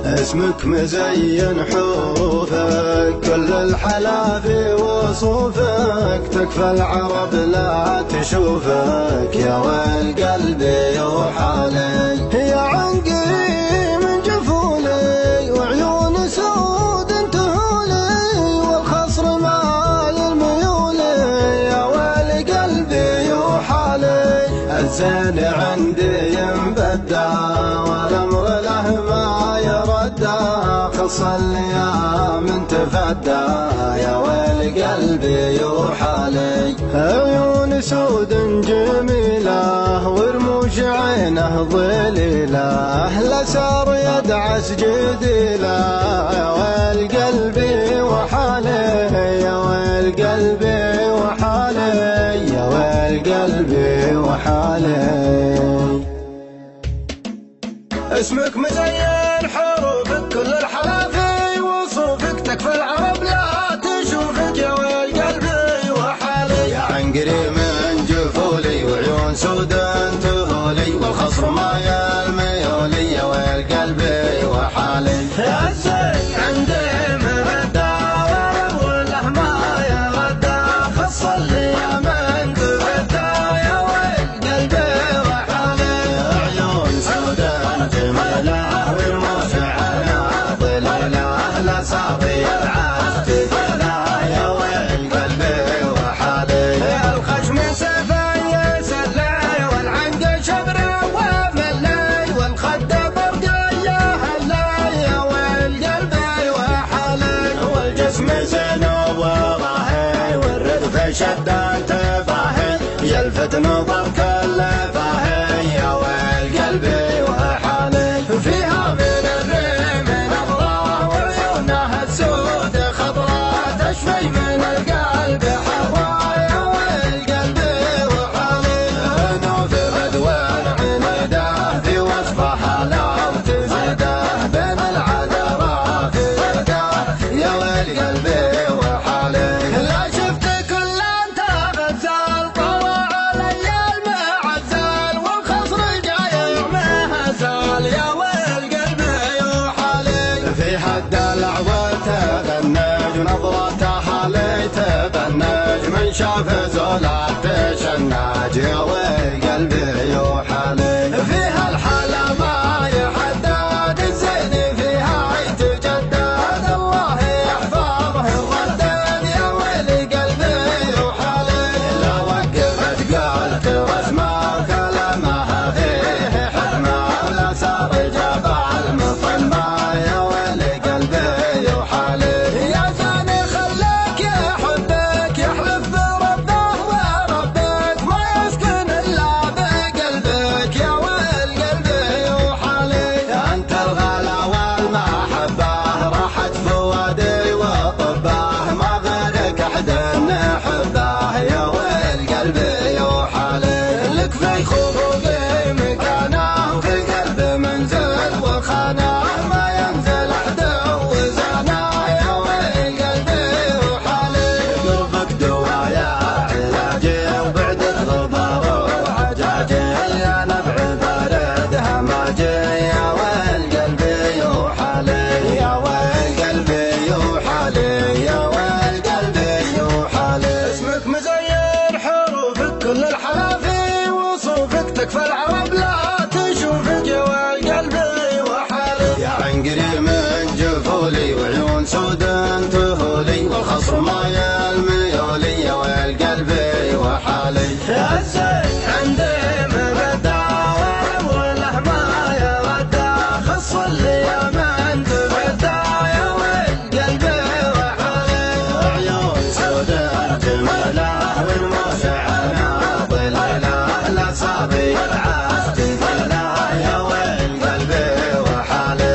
اسمك مزين حروفك، كل الحلا في وصوفك، تكفى العرب لا تشوفك، يا ويل قلبي وحالي. يا عنقي من جفولي وعيون سود انتهولي، والخصر مايل ميولي، يا ويل قلبي وحالي. الزين عندي ينبدى والامر له ما يردى، خص الايام تفدى، يا ويل قلبي وحالي. عيون سود جميله ورموش عينه ظليله، لسار يدعس جديله، يا ويل قلبي وحالي، يا ويل قلبي وحالي، يا ويل قلبي وحالي. اسمك مزين حروفك، كل الحلا في وصوفك، تكفى العرب لا تشوفك، يا ويل قلبي وحالي. يا عنقري من جفولي وعيون سود انتهولي، والخصر مايل ميولي، يا ويل قلبي وحالي. يا الزين عندي مبدى وله ما يردى، خص الايام تفدى، يا ويل قلبي وحالي. عيون سود جميله ورموش عينه ظليله، لساطي العاش تفدى، يا ويل قلبي وحالي. الخشم سيفه يسلي والعنق شبره وملي، والخد برقيه هلي، يا ويل قلبي وحالي. والجسم زين وضاهي والردف شد تفاهي، يلفت نظر كل فاهي، يا ويل قلبي وحالي. فيها من الريم نظرة وعيونها السود خضرة، تشفي من القلب حضرة، يا ويل قلبي وحالي. نوفر دوان عنده في وصفها لو تزيده، بين العذراء فيده، يا ويل قلبي وحالي. لا شفت كل انت غزال طلع علي المعزال، والخصر جاي مهزال، يا ويل قلبي وحالي. في حد العظة تغنج ونظرته لي تبنج، من شاف زولات تشنج، يا ويل قلبي وحالي. فيها الحلا ما يحدد، الزين فيها يتجدد، الله يحفظه الردد، يا ويل قلبي وحالي. لو وقفت قالت رسمه كلامها فيه حكمه، لا صار جبال مطمه، يا ويل قلبي وحالي. يا زاني خليك يحبك يحلف بربه وربك، ما يسكن الا بقلبك، يا ويل قلبي وحالي. انت الغلا والمحبه راحت فؤادي وطبه، ما غيرك احد نحبه، يا ويل قلبي وحالي. لك في خروقي مكانه وفي قلب منزل وخانه، ما ينزل احد وزانه، يا ويل قلبي وحالي. قربك دوايا علاجي وبعدك غبار وعجاجي، يا نبع بارد هماجي، يا ويل قلبي وحالي، يا ويل قلبي وحالي، يا ويل قلبي وحالي. اسمك مزين حروفك، كل الحلا في وصوفك، تكفى العرب لا تشوفك، يا ويل قلبي وحالي. يا عنقري من جفولي وعيون سود انتهولي، والخصر مايل ميولي، يا ويل قلبي وحالي. يا الزين عندي مبدى وله ما يردى، خص الايام تفدى، يا ويل قلبي وحالي. عيون سود جميله ورموش عينه ظليله، لساطي العاش تفدى، يا ويل قلبي وحالي.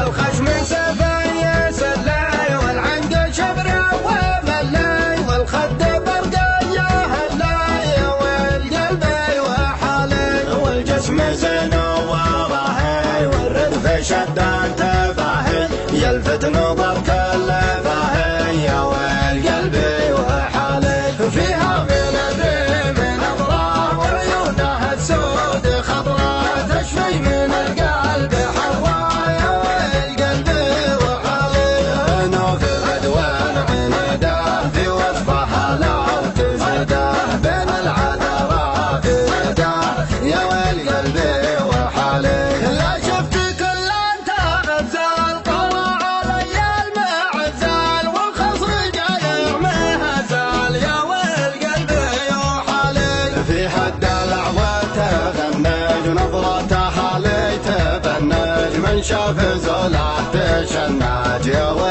الخشم سيفه يسلي والعنق شبره وملي، والخد برقيه هلي، يا ويل قلبي وحالي. والجسم زين وضاهي والردف شد تفاهي، يلفت نظر كل فاهي، يا ويل قلبي وحالي. فيها من الريم نظرة وعيونها السود خضرة، تشفي من القلب حضرة، يا ويل قلبي شاف زوله تشنج يا